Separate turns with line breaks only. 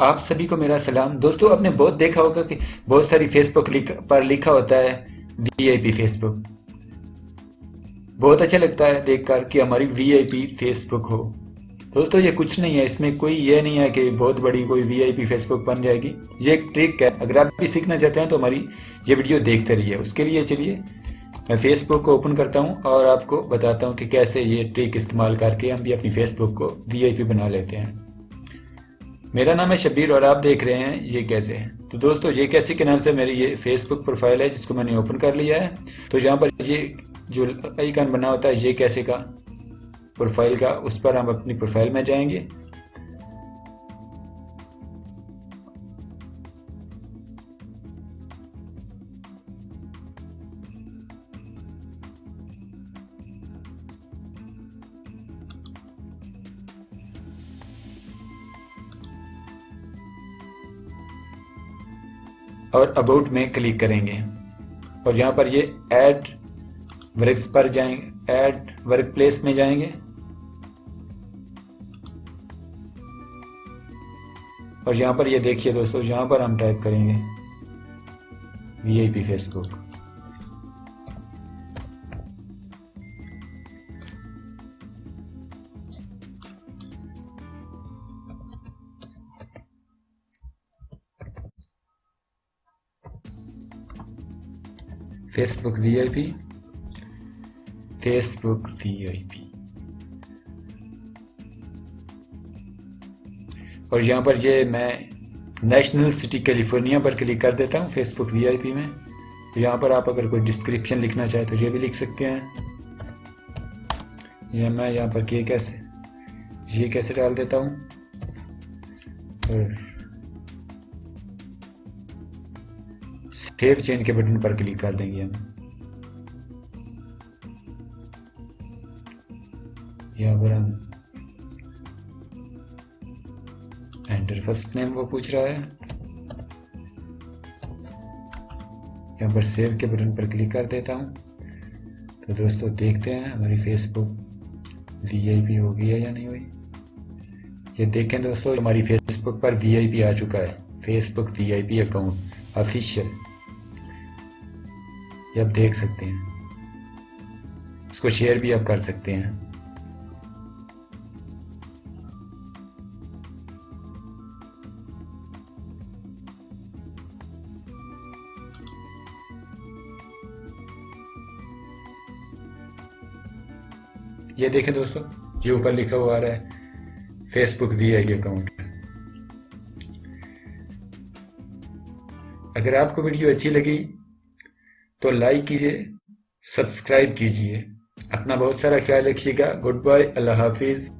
आप सभी को मेरा सलाम। दोस्तों, आपने बहुत देखा होगा कि बहुत सारी फेसबुक पर लिखा होता है वीआईपी फेसबुक। बहुत अच्छा लगता है देखकर कि हमारी वीआईपी फेसबुक हो। दोस्तों, ये कुछ नहीं है, इसमें कोई ये नहीं है कि बहुत बड़ी कोई वीआईपी फेसबुक बन जाएगी। ये एक ट्रिक है। अगर आप भी सीखना चाहते हैं तो हमारी ये वीडियो देखते रहिए। उसके लिए चलिए मैं फेसबुक को ओपन करता हूँ और आपको बताता हूँ कि कैसे ये ट्रिक इस्तेमाल करके हम भी अपनी फेसबुक को वीआईपी बना लेते हैं। मेरा नाम है शब्बीर और आप देख रहे हैं ये कैसे है। तो दोस्तों, ये कैसे के नाम से मेरी ये फेसबुक प्रोफाइल है जिसको मैंने ओपन कर लिया है। तो यहाँ पर ये जो आइकन बना होता है ये कैसे का प्रोफाइल का, उस पर हम अपनी प्रोफाइल में जाएंगे। और अबाउट में क्लिक करेंगे और यहाँ पर ये ऐड वर्क्स पर जाएंगे, ऐड वर्क प्लेस में जाएंगे और यहाँ पर ये देखिए दोस्तों, यहाँ पर हम टाइप करेंगे VIP Facebook. Facebook VIP, Facebook VIP. और यहाँ पर ये मैं नेशनल सिटी कैलिफोर्निया पर क्लिक कर देता हूँ फेसबुक वीआईपी में। तो यहाँ पर आप अगर कोई डिस्क्रिप्शन लिखना चाहे तो ये भी लिख सकते हैं। ये मैं यहाँ पर ये कैसे डाल देता हूँ और सेव चेंज के बटन पर क्लिक कर देंगे हम। यहाँ पर हम एंटर फर्स्ट नेम वो पूछ रहा है। यहाँ पर सेव के बटन पर क्लिक कर देता हूँ। तो दोस्तों, देखते हैं हमारी फेसबुक वीआईपी हो गई है या नहीं हुई। ये देखें दोस्तों, हमारी फेसबुक पर वीआईपी आ चुका है, फेसबुक वीआईपी अकाउंट ऑफिशियल। ये आप देख सकते हैं। इसको शेयर भी आप कर सकते हैं। ये देखें दोस्तों, ये ऊपर लिखा हुआ आ रहा है फेसबुक वीआईपी अकाउंट। अगर आपको वीडियो अच्छी लगी तो लाइक कीजिए, सब्सक्राइब कीजिए। अपना बहुत सारा ख्याल रखिएगा। गुड बाय, अल्लाह हाफिज।